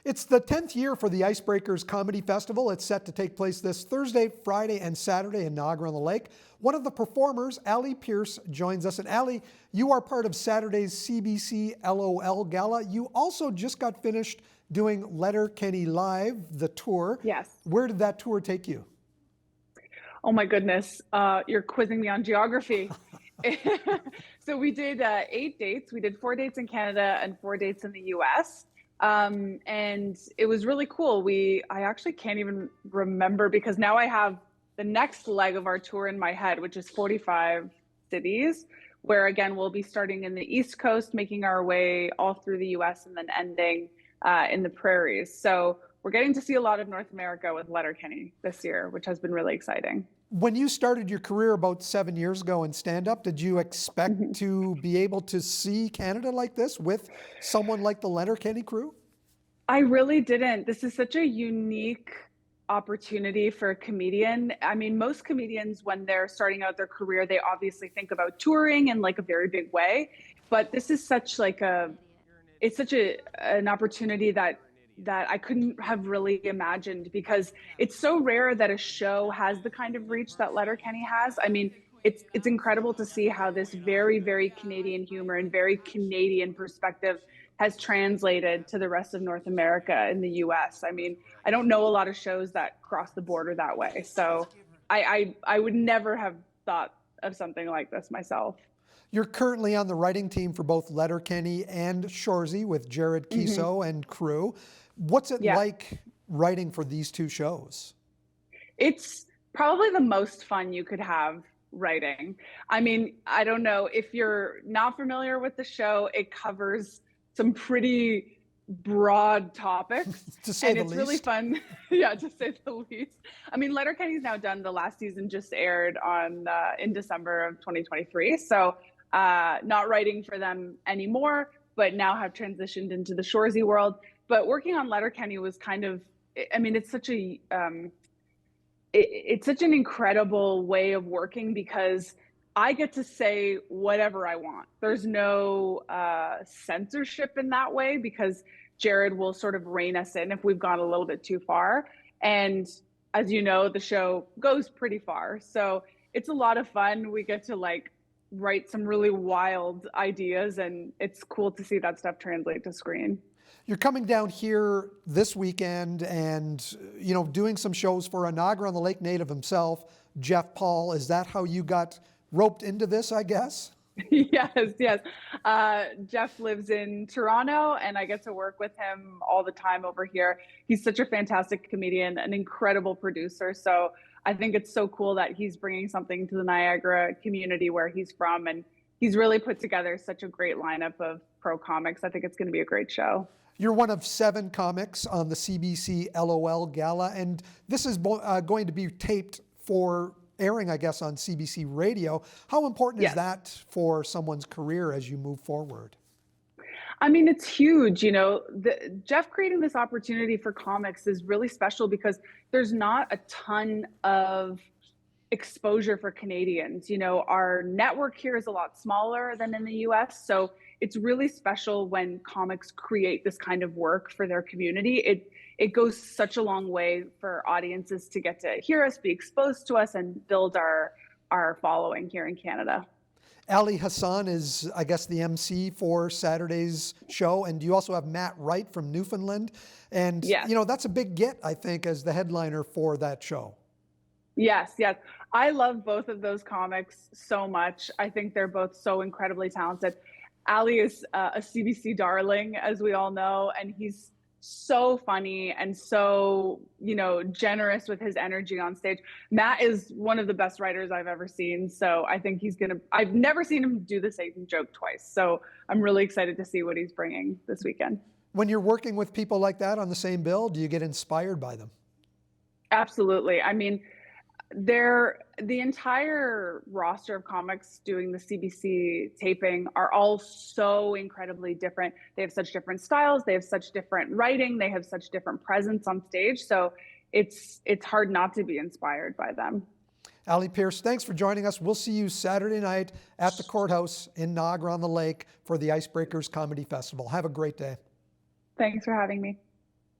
It's the 10th year for the Icebreakers Comedy Festival. It's set to take place this Thursday, Friday, and Saturday in Niagara-on-the-Lake. One of the performers, Allie Pearse, joins us. And Allie, you are part of Saturday's CBC LOL Gala. You also just got finished doing Letterkenny Live, the tour. Yes. Where did that tour take you? Oh my goodness, you're quizzing me on geography. So we did 8 dates. We did 4 dates in Canada and 4 dates in the US. And it was really cool. I actually can't even remember because now I have the next leg of our tour in my head, which is 45 cities, where again, we'll be starting in the East Coast, making our way all through the US and then ending in the prairies. So we're getting to see a lot of North America with Letterkenny this year, which has been really exciting. When you started your career about 7 years ago in stand-up, did you expect to be able to see Canada like this with someone like the Letterkenny crew? I really didn't. This is such a unique opportunity for a comedian. I mean, most comedians, when they're starting out their career, they obviously think about touring in like a very big way. But this is such like it's such an opportunity that I couldn't have really imagined, because it's so rare that a show has the kind of reach that Letterkenny has. I mean, it's incredible to see how this very, very Canadian humor and very Canadian perspective has translated to the rest of North America in the US. I mean, I don't know a lot of shows that cross the border that way. So I would never have thought of something like this myself. You're currently on the writing team for both Letterkenny and Shoresy with Jared Kiso and crew. What's it like writing for these two shows? It's probably the most fun you could have writing. I mean, I don't know if you're not familiar with the show, it covers some pretty broad topics. To say the it's least. Really fun. Yeah, to say the least. I mean, Letterkenny's now done. The last season just aired on in December of 2023. So not writing for them anymore, but now have transitioned into the Shoresy world. But working on Letterkenny was kind of, I mean, it's such a it's such an incredible way of working, because I get to say whatever I want. There's no censorship in that way, because Jared will sort of rein us in if we've gone a little bit too far. And as you know, the show goes pretty far. So it's a lot of fun. We get to like write some really wild ideas, and it's cool to see that stuff translate to screen. You're coming down here this weekend and, you know, doing some shows for a Niagara-on-the-Lake native himself, Jeff Paul. Is that how you got roped into this, I guess? Yes. Jeff lives in Toronto, and I get to work with him all the time over here. He's such a fantastic comedian, an incredible producer. So I think it's so cool that he's bringing something to the Niagara community where he's from, and he's really put together such a great lineup of pro comics. I think it's going to be a great show. You're one of 7 comics on the CBC LOL Gala, and this is going to be taped for airing, I guess, on CBC Radio. How important is that for someone's career as you move forward? I mean, it's huge. You know, Jeff creating this opportunity for comics is really special, because there's not a ton of exposure for Canadians. You know, our network here is a lot smaller than in the US. So it's really special when comics create this kind of work for their community. It goes such a long way for audiences to get to hear us, be exposed to us, and build our following here in Canada. Ali Hassan is, I guess, the MC for Saturday's show. And you also have Matt Wright from Newfoundland. And, you know, that's a big get, I think, as the headliner for that show. Yes. I love both of those comics so much. I think they're both so incredibly talented. Ali is a CBC darling, as we all know, and he's so funny and so, you know, generous with his energy on stage. Matt is one of the best writers I've ever seen. So I think I've never seen him do the same joke twice. So I'm really excited to see what he's bringing this weekend. When you're working with people like that on the same bill, do you get inspired by them? Absolutely. I mean, the entire roster of comics doing the CBC taping are all so incredibly different. They have such different styles, they have such different writing, they have such different presence on stage. So it's hard not to be inspired by them. Allie Pearse, thanks for joining us. We'll see you Saturday night at the courthouse in Niagara-on-the-Lake for the Icebreakers Comedy Festival. Have a great day. Thanks for having me.